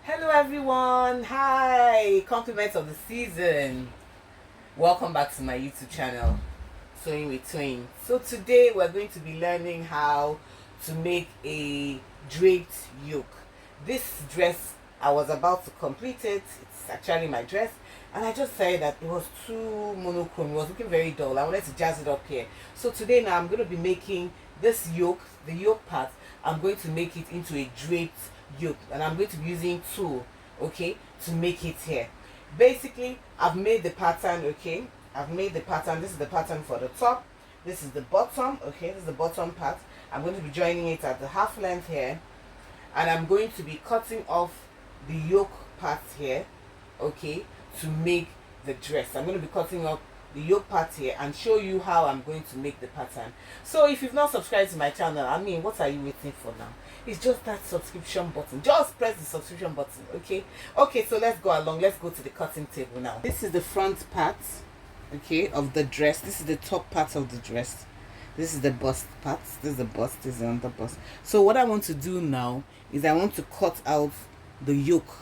Hello everyone, hi, compliments of the season. Welcome back to my YouTube channel, Sewing with Twain. So today we're going to be learning how to make a draped yoke. This dress, I was about to complete it. It's actually my dress, and I just said that it was too monochrome. It was looking very dull. I wanted to jazz it up here. So today now I'm going to be making this yoke, the yoke part. I'm going to make it into a draped yoke, and I'm going to be using tool, okay, to make it here. Basically, I've made the pattern, okay. I've made the pattern. This is the pattern for the top. This is the bottom, okay. This is the bottom part. I'm going to be joining it at the half length here, and I'm going to be cutting off the yoke part here, okay, to make the dress. I'm going to be cutting off the yoke part here and show you how I'm going to make the pattern. So if you've not subscribed to my channel, I mean, what are you waiting for now? It's just that subscription button. Just press the subscription button, okay? Okay, so let's go along. Let's go to the cutting table now. This is the front part, okay, of the dress. This is the top part of the dress. This is the bust part. This is the bust. This is the under bust. So what I want to do now is I want to cut out the yoke.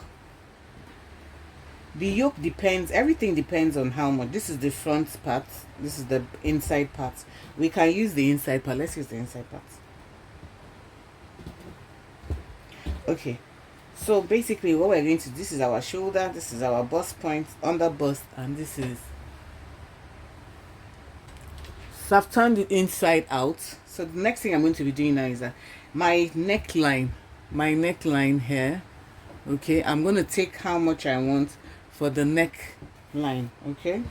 The yoke depends, everything depends on how much. This is the front part. This is the inside part. We can use the inside part. Let's use the inside part. Okay, so basically what we're going to do, this is our shoulder, this is our bust point, under bust, and this is, so I've turned it inside out. So the next thing I'm going to be doing now is that my neckline here, okay, I'm going to take how much I want for the neckline, okay.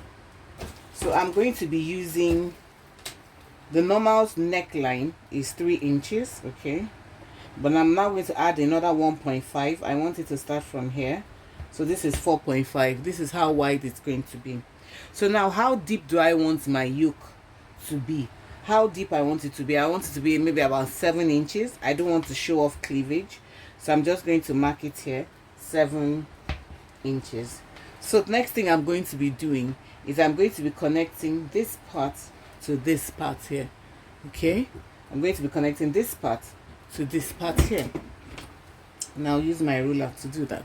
So I'm going to be using the normal neckline is 3 inches, okay, but I'm now going to add another 1.5. I want it to start from here. So this is 4.5. This is how wide it's going to be. So now, how deep do I want my yoke to be? How deep I want it to be? I want it to be maybe about 7 inches. I don't want to show off cleavage, so I'm just going to mark it here, 7 inches. So the next thing I'm going to be doing is I'm going to be connecting this part to this part here, okay. I'm going to be connecting this part to this part here, and I'll use my ruler to do that.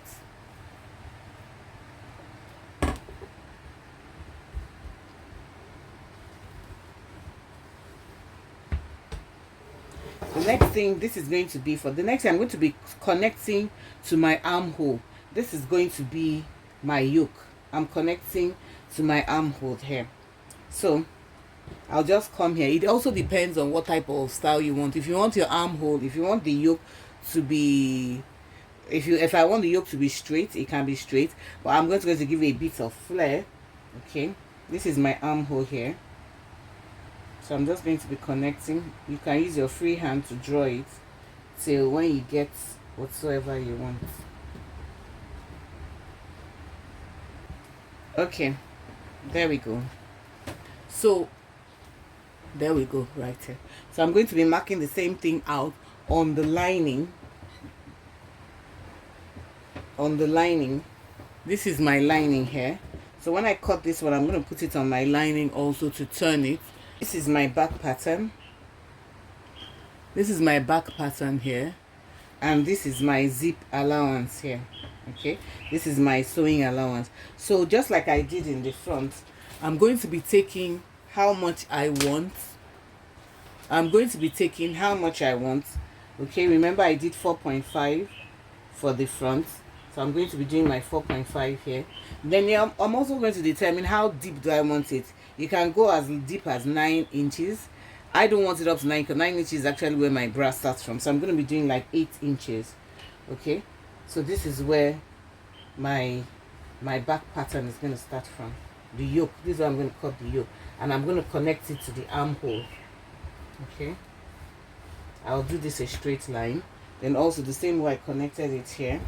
The next thing, this is going to be for the next thing, I'm going to be connecting to my armhole. This is going to be my yoke. I'm connecting to my armhole here. So I'll just come here. It also depends on what type of style you want. If you want your armhole, if you want the yoke to be, if I want the yoke to be straight, it can be straight, but I'm going to give it a bit of flare, okay. This is my armhole here, so I'm just going to be connecting. You can use your free hand to draw it till when you get whatsoever you want. Okay, there we go. So there we go, right here. So I'm going to be marking the same thing out on the lining. On the lining, this is my lining here. So when I cut this one, I'm going to put it on my lining also to turn it. This is my back pattern. This is my back pattern here, and this is my zip allowance here, okay. This is my sewing allowance. So just like I did in the front, I'm going to be taking how much I want. I'm going to be taking how much I want, okay. Remember, I did 4.5 for the front, so I'm going to be doing my 4.5 here. Then I'm also going to determine how deep do I want it. You can go as deep as 9 inches. I don't want it up to 9 because 9 inches is actually where my bra starts from, so I'm going to be doing like 8 inches, okay. So this is where my back pattern is going to start from. The yoke, this is where I'm going to cut the yoke, and I'm going to connect it to the armhole, okay. I'll do this a straight line, then also the same way I connected it here,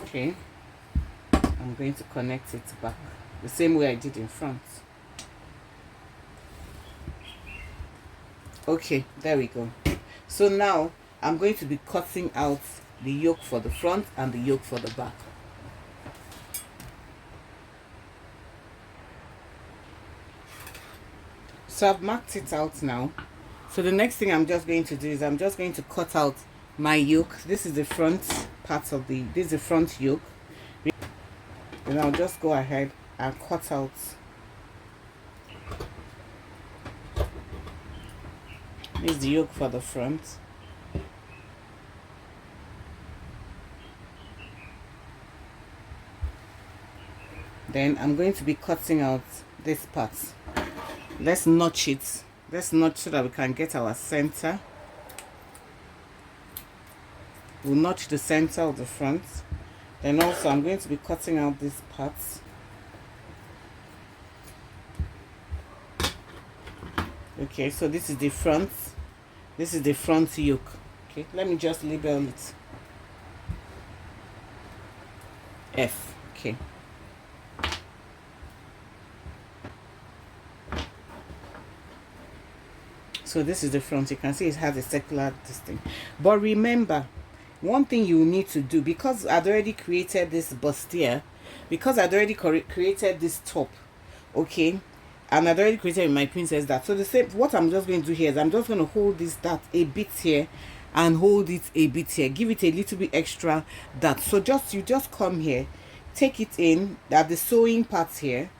okay. I'm going to connect it back the same way I did in front. Okay, there we go. So now I'm going to be cutting out the yoke for the front and the yoke for the back. So I've marked it out now. So the next thing I'm just going to do is I'm just going to cut out my yoke. This is the front part of the, this is the front yoke. Then I'll just go ahead and cut out this is the yoke for the front. Then I'm going to be cutting out this part. Let's notch it. Let's notch so that we can get our center. We'll notch the center of the front. Then also I'm going to be cutting out this part. Okay, so this is the front. This is the front yoke. Okay, let me just label it F. Okay. So this is the front. You can see it has a circular thing. But remember, one thing you need to do, because I'd already created this bustier, because I'd already created this top, okay, and I'd already created my princess that. So the same, what I'm just going to do here is I'm just going to hold this dart a bit here and hold it a bit here. Give it a little bit extra dart. So you just come here, take it in at the sewing part here,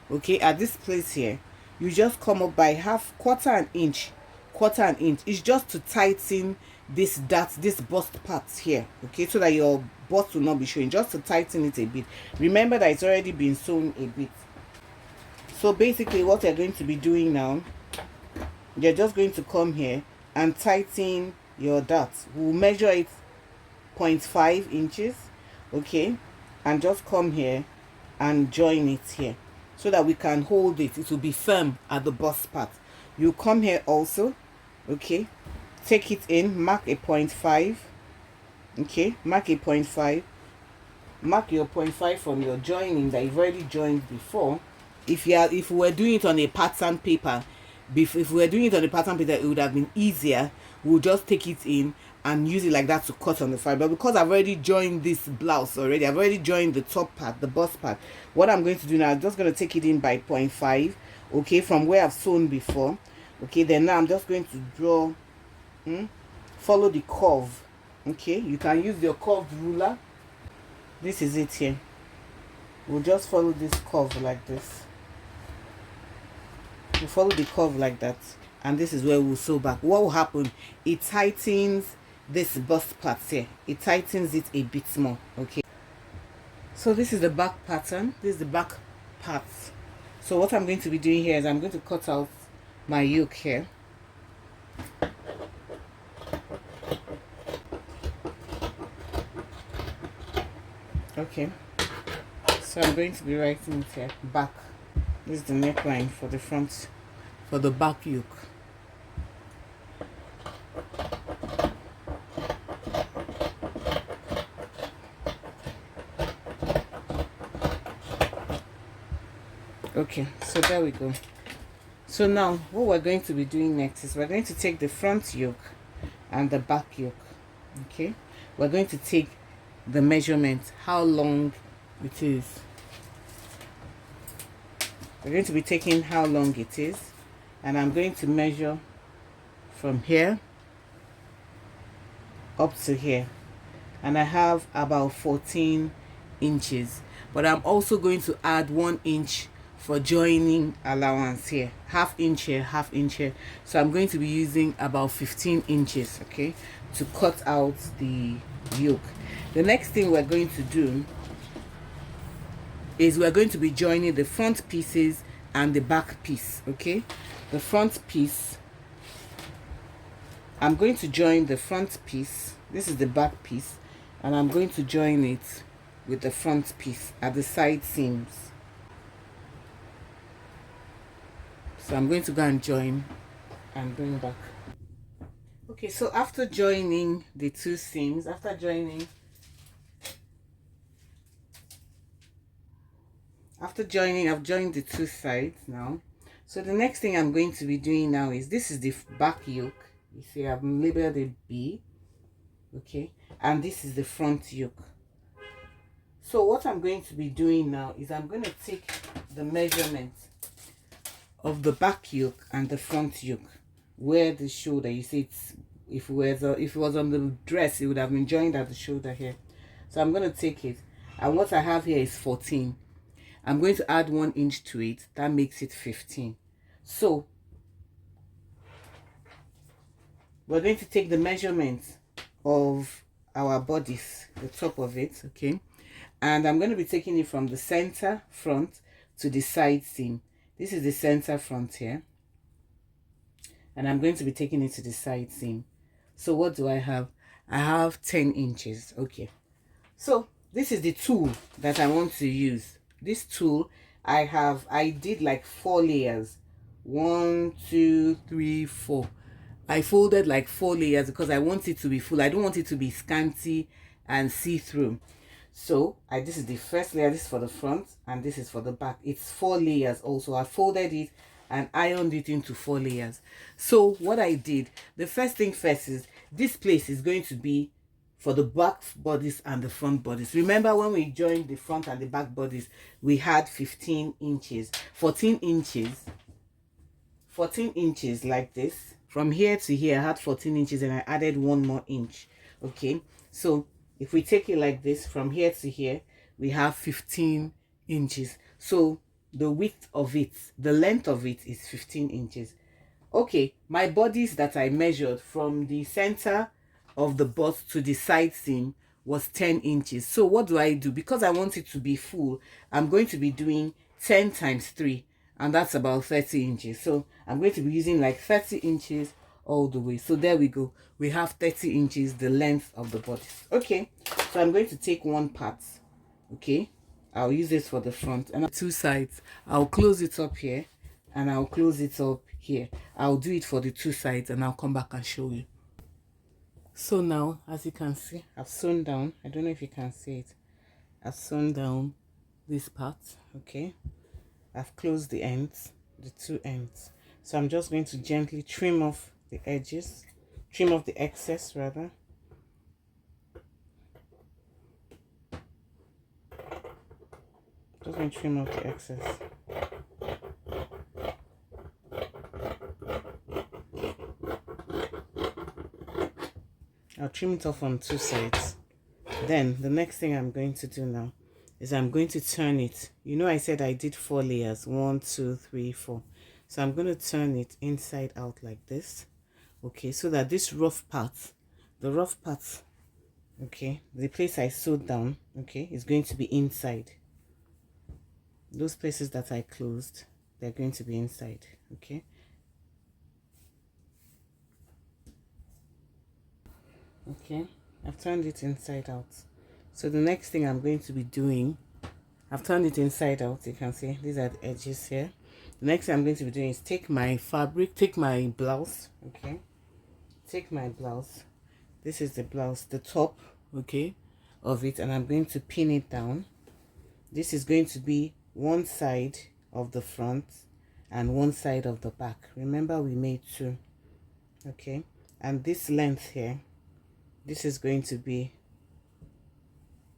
okay, at this place here. You just come up by quarter an inch. It's just to tighten this bust part here, okay, so that your bust will not be showing, just to tighten it a bit. Remember that it's already been sewn a bit. So basically what you're going to be doing now, you're just going to come here and tighten your dart. We'll measure it 0.5 inches, okay, and just come here and join it here so that we can hold it. It will be firm at the bust part. You come here also, okay, take it in, mark a 0.5, okay, mark a 0.5, mark your 0.5 from your joining that you've already joined before. If we were doing it on a pattern paper, if we were doing it on a pattern paper, it would have been easier. We'll just take it in and use it like that to cut on the fiber. But because I've already joined this blouse already, I've already joined the top part, the bust part, what I'm going to do now, I'm just going to take it in by 0.5, okay, from where I've sewn before. Okay, then now I'm just going to draw, follow the curve. Okay, you can use your curved ruler. This is it here. We'll just follow this curve like this. We'll follow the curve like that, and this is where we'll sew back. What will happen? It tightens this bust part here. It tightens it a bit more. Okay. So this is the back pattern. This is the back part. So what I'm going to be doing here is I'm going to cut out my yoke here. Okay, so I'm going to be writing it here, back. This is the neckline for the front, for the back yoke. Okay, so there we go. So now what we're going to be doing next is we're going to take the front yoke and the back yoke. Okay, we're going to take the measurement, how long it is. We're going to be taking how long it is, and I'm going to measure from here up to here, and I have about 14 inches, but I'm also going to add 1 inch for joining allowance here, half inch here, half inch here. So I'm going to be using about 15 inches, okay, to cut out the yoke. The next thing we're going to do is we're going to be joining the front pieces and the back piece. Okay, the front piece, I'm going to join the front piece. This is the back piece, and I'm going to join it with the front piece at the side seams. So I'm going to go and join and bring back. Okay, so after joining the two seams, I've joined the two sides now. So the next thing I'm going to be doing now is, this is the back yoke. You see I've labeled it B, okay, and this is the front yoke. So what I'm going to be doing now is I'm going to take the measurement of the back yoke and the front yoke, where the shoulder, you see If it was on the dress, it would have been joined at the shoulder here. So I'm going to take it, and what I have here is 14. I'm going to add 1 inch to it. That makes it 15. So we're going to take the measurements of our bodice, the top of it, okay? And I'm going to be taking it from the center front to the side seam. This is the center front here. And I'm going to be taking it to the side seam. So what do I have? I have 10 inches, okay? So this is the tool that I want to use. This tool, I did like 4 layers. 1, 2, 3, 4. I folded like 4 layers because I want it to be full. I don't want it to be scanty and see-through. So this is the first layer. This is for the front and this is for the back. It's 4 layers also. I folded it and ironed it into 4 layers. So what I did, the first thing first is this place is going to be for the back bodice and the front bodice. Remember when we joined the front and the back bodice, we had 15 inches, 14 inches, 14 inches like this. From here to here, I had 14 inches and I added 1 more inch. Okay, so if we take it like this, from here to here, we have 15 inches. So the width of it, the length of it is 15 inches. Okay, my bodice that I measured from the center of the bust to the side seam was 10 inches. So what do I do? Because I want it to be full, I'm going to be doing 10 times 3, and that's about 30 inches. So I'm going to be using like 30 inches all the way. So there we go. We have 30 inches, the length of the bodice. Okay, so I'm going to take one part. Okay, I'll use this for the front and 2 sides. I'll close it up here and I'll close it up here. I'll do it for the 2 sides and I'll come back and show you. So now, as you can see, I've sewn down. I don't know if you can see it. I've sewn down this part. Okay, I've closed the ends, the 2 ends. So I'm just going to gently trim off the edges, trim off the excess rather. Just going to trim off the excess. I'll trim it off on 2 sides. Then the next thing I'm going to do now is I'm going to turn it. You know I said I did 4 layers, 1, 2, 3, 4. So I'm going to turn it inside out like this. Okay, so that this rough part, the rough part, okay, the place I sewed down, okay, is going to be inside. Those places that I closed, they're going to be inside. Okay, okay, I've turned it inside out. So the next thing I'm going to be doing, I've turned it inside out. You can see these are the edges here. The next thing I'm going to be doing is take my fabric, take my blouse. Okay, take my blouse. This is the blouse, the top, okay, of it, and I'm going to pin it down. This is going to be one side of the front and one side of the back. Remember we made 2. Okay, and this length here, this is going to be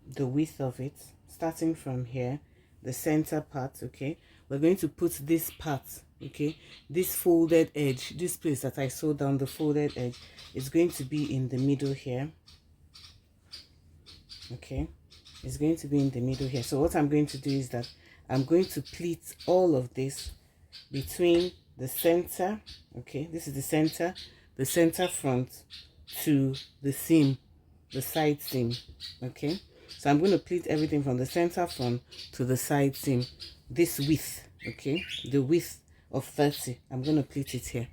the width of it, starting from here, the center part. Okay, we're going to put this part, okay, this folded edge, this place that I sewed down, the folded edge is going to be in the middle here. Okay, it's going to be in the middle here. So what I'm going to do is that I'm going to pleat all of this between the center, okay, this is the center front to the seam, the side seam. Okay, so I'm going to pleat everything from the center front to the side seam, this width, okay, the width of 30. I'm going to pleat it here,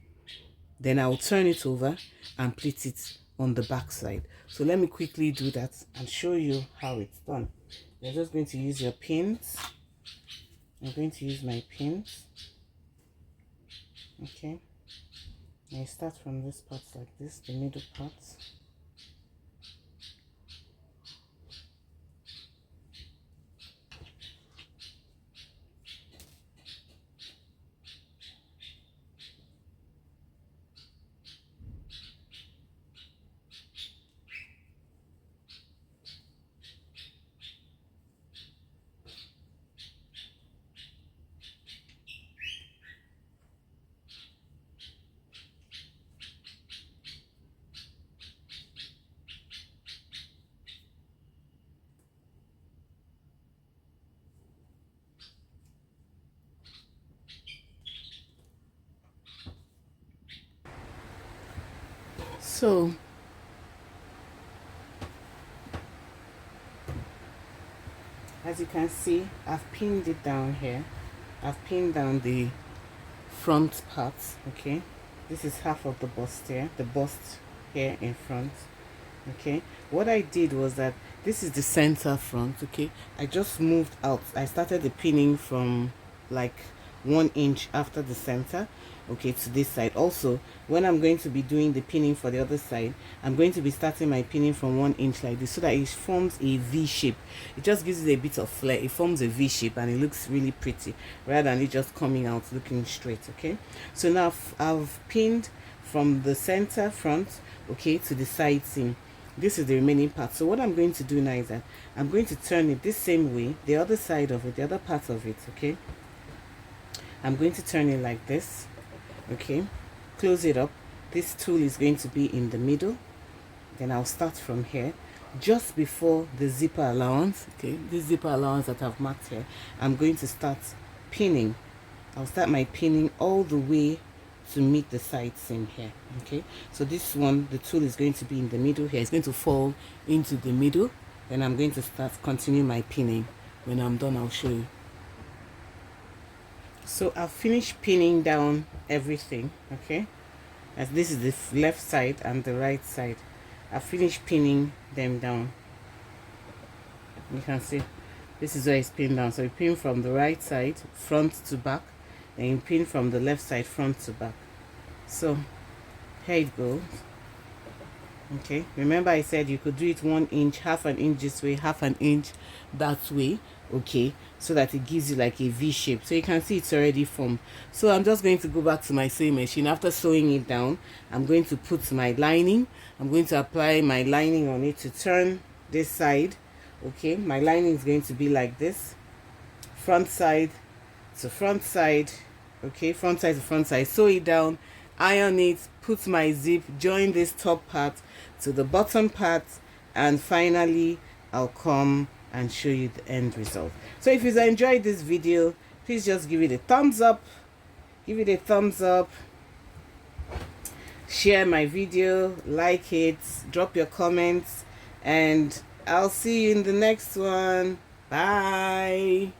then I'll turn it over and pleat it on the back side. So let me quickly do that and show you how it's done. You're just going to use your pins. I'm going to use my pins. Okay, I start from this part like this, the middle part. So as you can see, I've pinned it down here. I've pinned down the front part. Okay, this is half of the bust here, the bust here in front. Okay, what I did was that this is the center front. Okay, I just moved out. I started the pinning from like 1 inch after the center, okay, to this side. Also, when I'm going to be doing the pinning for the other side, I'm going to be starting my pinning from 1 inch like this, so that it forms a V shape. It just gives it a bit of flair. It forms a V shape and it looks really pretty, rather than it just coming out looking straight. Okay, so now I've pinned from the center front, okay, to the side seam. This is the remaining part. So what I'm going to do now is that I'm going to turn it this same way, the other side of it, the other part of it. Okay, I'm going to turn it like this. Okay, close it up. This tool is going to be in the middle. Then I'll start from here, just before the zipper allowance. Okay, this zipper allowance that I've marked here, I'm going to start pinning. I'll start my pinning all the way to meet the side seam here. Okay, so this one, the tool is going to be in the middle here. It's going to fall into the middle. Then I'm going to continue my pinning. When I'm done, I'll show you. So I've finished pinning down everything. Okay, as this is the left side and the right side, I've finished pinning them down. You can see this is where it's pinned down. So you pin from the right side front to back, and you pin from the left side front to back. So here it goes. Okay, remember I said you could do it 1 inch, half an inch this way, half an inch that way. Okay, so that it gives you like a V shape. So you can see it's already formed. So I'm just going to go back to my sewing machine. After sewing it down, I'm going to put my lining. I'm going to apply my lining on it to turn this side. Okay, my lining is going to be like this, front side to front side. Okay, front side to front side. Sew it down, iron it, put my zip, join this top part to the bottom part, and finally I'll come and show you the end result. So if you enjoyed this video, please just give it a thumbs up, share my video, like it, drop your comments, and I'll see you in the next one. Bye.